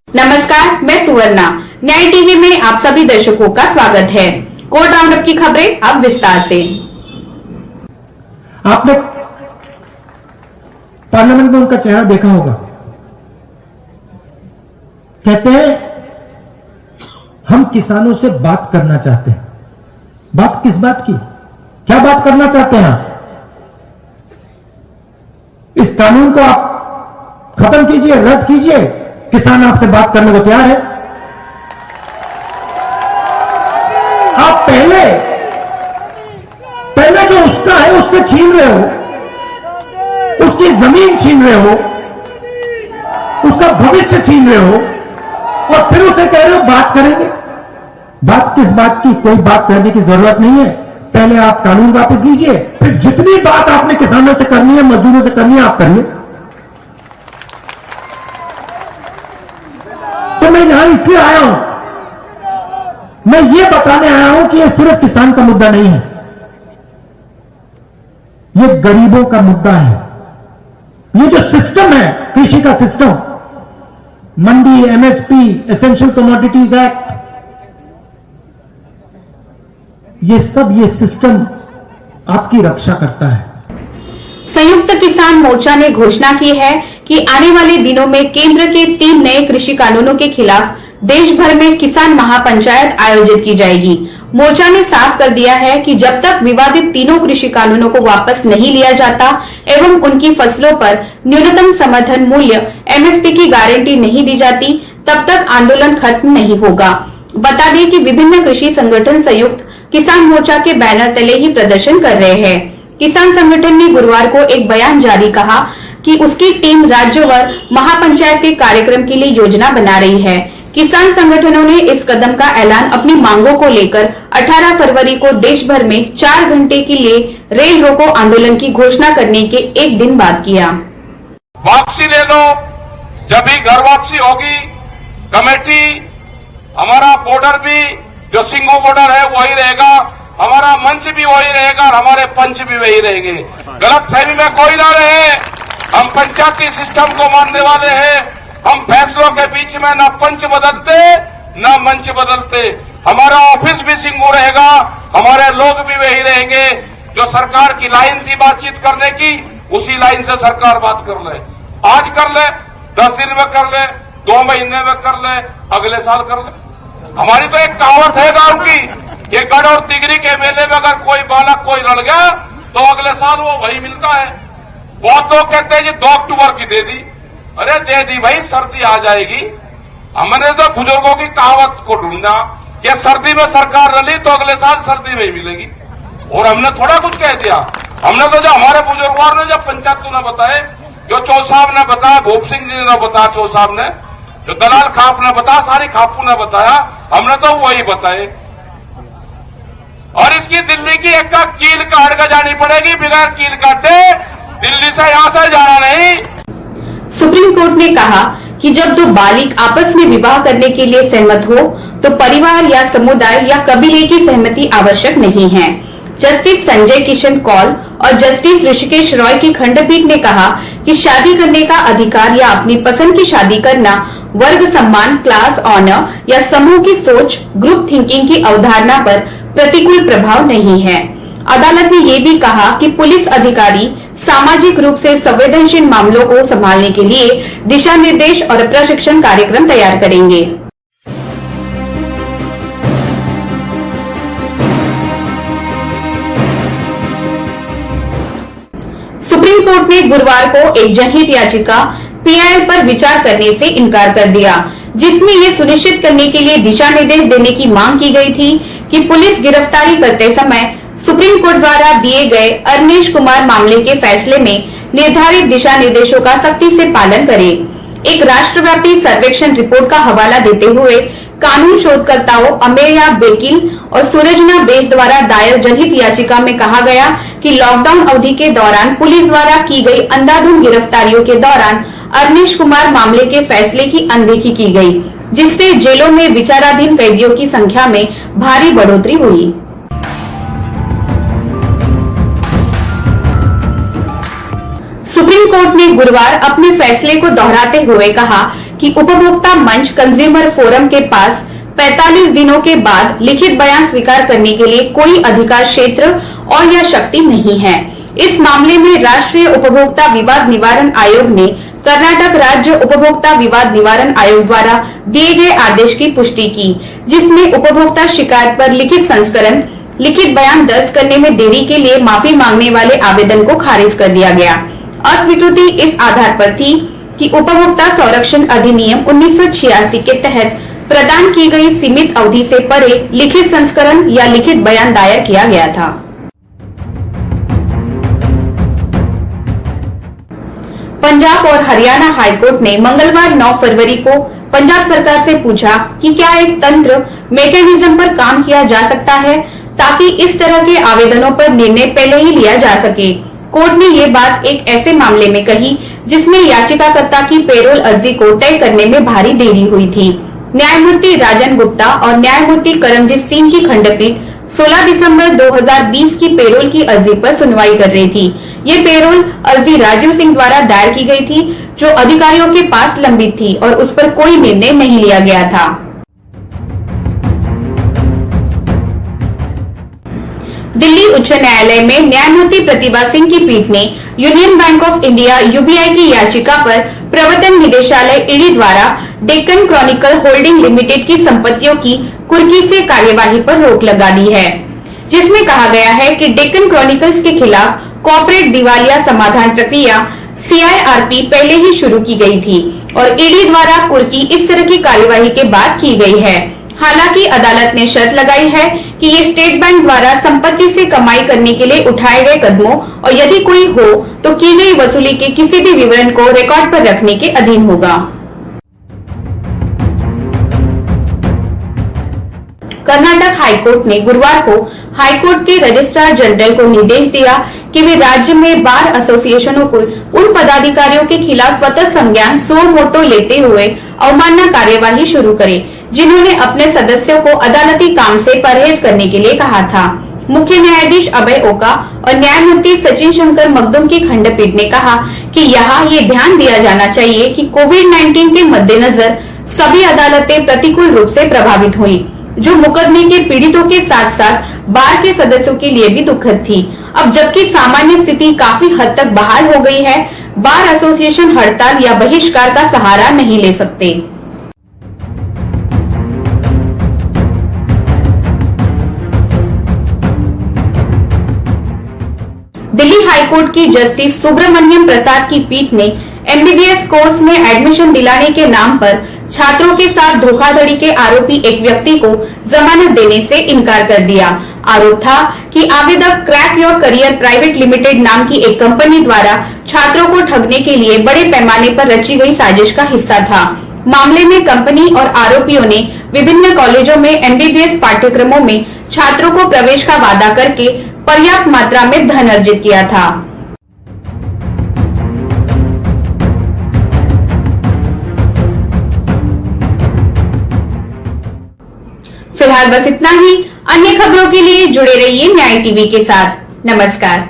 नमस्कार, मैं सुवर्णा। न्याय टीवी में आप सभी दर्शकों का स्वागत है। कोर्ट राउंडअप की खबरें अब विस्तार से। आपने पार्लियामेंट में उनका चेहरा देखा होगा। कहते हैं हम किसानों से बात करना चाहते हैं। बात किस बात की? क्या बात करना चाहते हैं आप? इस कानून को आप खत्म कीजिए, रद्द कीजिए। किसान आपसे बात करने को तैयार है। आप पहले जो उसका है उससे छीन रहे हो, उसकी जमीन छीन रहे हो, उसका भविष्य छीन रहे हो और फिर उसे कह रहे हो बात करेंगे। बात किस बात की? कोई बात करने की जरूरत नहीं है। पहले आप कानून वापस लीजिए, फिर जितनी बात आपने किसानों से करनी है, मजदूरों से करनी है, आप करिए। तो मैं यहां इसलिए आया हूं, मैं ये बताने आया हूं कि यह सिर्फ किसान का मुद्दा नहीं है, यह गरीबों का मुद्दा है। ये जो सिस्टम है, कृषि का सिस्टम, मंडी, एमएसपी, एसेंशियल कमोडिटीज एक्ट, ये सिस्टम आपकी रक्षा करता है। संयुक्त किसान मोर्चा ने घोषणा की है कि आने वाले दिनों में केंद्र के 3 नए कृषि कानूनों के खिलाफ देश भर में किसान महापंचायत आयोजित की जाएगी। मोर्चा ने साफ कर दिया है कि जब तक विवादित तीनों कृषि कानूनों को वापस नहीं लिया जाता एवं उनकी फसलों पर न्यूनतम समर्थन मूल्य एमएसपी की गारंटी नहीं दी जाती, तब तक आंदोलन खत्म नहीं होगा। बता दें कि विभिन्न कृषि संगठन संयुक्त किसान मोर्चा के बैनर तले ही प्रदर्शन कर रहे हैं। किसान संगठन ने गुरुवार को एक बयान जारी कहा कि उसकी टीम राज्यवार महापंचायत के कार्यक्रम के लिए योजना बना रही है। किसान संगठनों ने इस कदम का ऐलान अपनी मांगों को लेकर 18 फरवरी को देश भर में 4 घंटे के लिए रेल रोको आंदोलन की घोषणा करने के एक दिन बाद किया। वापसी ले लो, जब भी घर वापसी होगी, कमेटी, हमारा बॉर्डर भी जो सिंगो बॉर्डर है वही रहेगा, हमारा मंच भी वही रहेगा और हमारे पंच भी वही रहेंगे। गलत फहमी में कोई ना रहे, हम पंचायती सिस्टम को मानने वाले हैं। हम फैसलों के बीच में न पंच बदलते न मंच बदलते। हमारा ऑफिस भी सिंगो रहेगा, हमारे लोग भी वही रहेंगे। जो सरकार की लाइन थी बातचीत करने की, उसी लाइन से सरकार बात कर ले। आज कर ले, 10 दिन में कर ले, 2 महीने में कर ले, अगले साल कर ले। हमारी तो एक कहावत है गांव की, ये गढ़ और तिगरी के मेले में अगर कोई बालक कोई लड़ गया तो अगले साल वो वही मिलता है। बहुत लोग कहते हैं जी 2 अक्टूबर की दे दी। अरे दे दी भाई, सर्दी आ जाएगी। हमने तो बुजुर्गों की कहावत को ढूंढा कि सर्दी में सरकार रली तो अगले साल सर्दी में ही मिलेगी, और हमने थोड़ा कुछ कह दिया। हमने तो जो हमारे बुजुर्गों ने, जब पंचायतों ने बताए, जो चौ साहब ने बताया, भूप सिंह जी ने बताया, चौ साहब ने, जो दलाल खाप ने बताया, सारी खापू ने बताया, हमने तो वही बताए। और इसकी दिल्ली की एक कील काट कर जानी पड़ेगी, बगैर कील काटे दिल्ली से यहां से जाना नहीं। सुप्रीम कोर्ट ने कहा कि जब 2 बालिग आपस में विवाह करने के लिए सहमत हो तो परिवार या समुदाय या कबीले की सहमति आवश्यक नहीं है। जस्टिस संजय किशन कौल और जस्टिस ऋषिकेश रॉय की खंडपीठ ने कहा कि शादी करने का अधिकार या अपनी पसंद की शादी करना वर्ग सम्मान, क्लास ऑनर या समूह की सोच, ग्रुप थिंकिंग की अवधारणा पर प्रतिकूल प्रभाव नहीं है। अदालत ने ये भी कहा कि पुलिस अधिकारी सामाजिक रूप से संवेदनशील मामलों को संभालने के लिए दिशा निर्देश और प्रशिक्षण कार्यक्रम तैयार करेंगे। सुप्रीम कोर्ट ने गुरुवार को एक जनहित याचिका पीआईएल पर विचार करने से इनकार कर दिया, जिसमें ये सुनिश्चित करने के लिए दिशा निर्देश देने की मांग की गई थी कि पुलिस गिरफ्तारी करते समय सुप्रीम कोर्ट द्वारा दिए गए अरनेश कुमार मामले के फैसले में निर्धारित दिशा निर्देशों का सख्ती से पालन करे। एक राष्ट्रव्यापी सर्वेक्षण रिपोर्ट का हवाला देते हुए कानून शोधकर्ताओं अमेया बेकिल और सूरजना बेज द्वारा दायर जनहित याचिका में कहा गया कि लॉकडाउन अवधि के दौरान पुलिस द्वारा की गई अंधाधुंध गिरफ्तारियों के दौरान अरनेश कुमार मामले के फैसले की अनदेखी की गई, जिससे जेलों में विचाराधीन कैदियों की संख्या में भारी बढ़ोतरी हुई। सुप्रीम कोर्ट ने गुरुवार अपने फैसले को दोहराते हुए कहा कि उपभोक्ता मंच कंज्यूमर फोरम के पास 45 दिनों के बाद लिखित बयान स्वीकार करने के लिए कोई अधिकार क्षेत्र और या शक्ति नहीं है। इस मामले में राष्ट्रीय उपभोक्ता विवाद निवारण आयोग ने कर्नाटक राज्य उपभोक्ता विवाद निवारण आयोग द्वारा दिए गए आदेश की पुष्टि की, जिसमें उपभोक्ता शिकायत पर लिखित संस्करण लिखित बयान दर्ज करने में देरी के लिए माफी मांगने वाले आवेदन को खारिज कर दिया गया। अस्वीकृति इस आधार पर थी कि उपभोक्ता संरक्षण अधिनियम 1986 के तहत प्रदान की गई सीमित अवधि से परे लिखित संस्करण या लिखित बयान दायर किया गया था। पंजाब और हरियाणा हाईकोर्ट ने मंगलवार 9 फरवरी को पंजाब सरकार से पूछा कि क्या एक तंत्र मैकेनिज्म पर काम किया जा सकता है ताकि इस तरह के आवेदनों पर निर्णय पहले ही लिया जा सके। कोर्ट ने ये बात एक ऐसे मामले में कही जिसमें याचिकाकर्ता की पेरोल अर्जी को तय करने में भारी देरी हुई थी। न्यायमूर्ति राजन गुप्ता और न्यायमूर्ति करमजीत सिंह की खंडपीठ 16 दिसंबर 2020 की पेरोल की अर्जी पर सुनवाई कर रही थी। ये पेरोल अर्जी राजीव सिंह द्वारा दायर की गई थी, जो अधिकारियों के पास लंबित थी और उस पर कोई निर्णय नहीं लिया गया था। दिल्ली उच्च न्यायालय में न्यायमूर्ति प्रतिभा सिंह की पीठ ने union bank of India UBI की याचिका पर प्रवर्तन निदेशालय ईडी द्वारा डेक्कन क्रॉनिकल होल्डिंग लिमिटेड की संपत्तियों की कुर्की से कार्यवाही पर रोक लगा दी है, जिसमें कहा गया है कि डेक्कन क्रॉनिकल्स के खिलाफ कॉर्पोरेट दिवालिया समाधान प्रक्रिया CIRP पहले ही शुरू की गई थी और ईडी द्वारा कुर्की इस तरह की कार्यवाही के बाद की गई है। हालांकि अदालत ने शर्त लगाई है कि ये स्टेट बैंक द्वारा संपत्ति से कमाई करने के लिए उठाए गए कदमों और यदि कोई हो तो की गई वसूली के किसी भी विवरण को रिकॉर्ड पर रखने के अधीन होगा। कर्नाटक हाईकोर्ट ने गुरुवार को हाईकोर्ट के रजिस्ट्रार जनरल को निर्देश दिया कि वे राज्य में बार एसोसिएशनों को उन पदाधिकारियों के खिलाफ स्वतः संज्ञान सो मोटो लेते हुए अवमानना कार्यवाही शुरू करें, जिन्होंने अपने सदस्यों को अदालती काम से परहेज करने के लिए कहा था। मुख्य न्यायाधीश अभय ओका और न्यायमूर्ति सचिन शंकर मकदुम की खंडपीठ ने कहा कि यहाँ ये ध्यान दिया जाना चाहिए कि कोविड-19 के मद्देनजर सभी अदालतें प्रतिकूल रूप से प्रभावित हुई, जो मुकदमे के पीड़ितों के साथ साथ बार के सदस्यों के लिए भी दुखद थी। अब जबकि सामान्य स्थिति काफी हद तक बहाल हो गई है, बार एसोसिएशन हड़ताल या बहिष्कार का सहारा नहीं ले सकते। दिल्ली हाईकोर्ट की जस्टिस सुब्रमण्यम प्रसाद की पीठ ने MBBS कोर्स में एडमिशन दिलाने के नाम पर छात्रों के साथ धोखाधड़ी के आरोपी एक व्यक्ति को जमानत देने से इनकार कर दिया। आरोप था कि आवेदक crack your career private limited नाम की एक कंपनी द्वारा छात्रों को ठगने के लिए बड़े पैमाने पर रची गई साजिश का हिस्सा था। मामले में कंपनी और आरोपियों ने विभिन्न कॉलेजों में MBBS पाठ्यक्रमों में छात्रों को प्रवेश का वादा करके पर्याप्त मात्रा में धन अर्जित किया था। फिलहाल बस इतना ही। अन्य खबरों के लिए जुड़े रहिए न्याय टीवी के साथ। नमस्कार।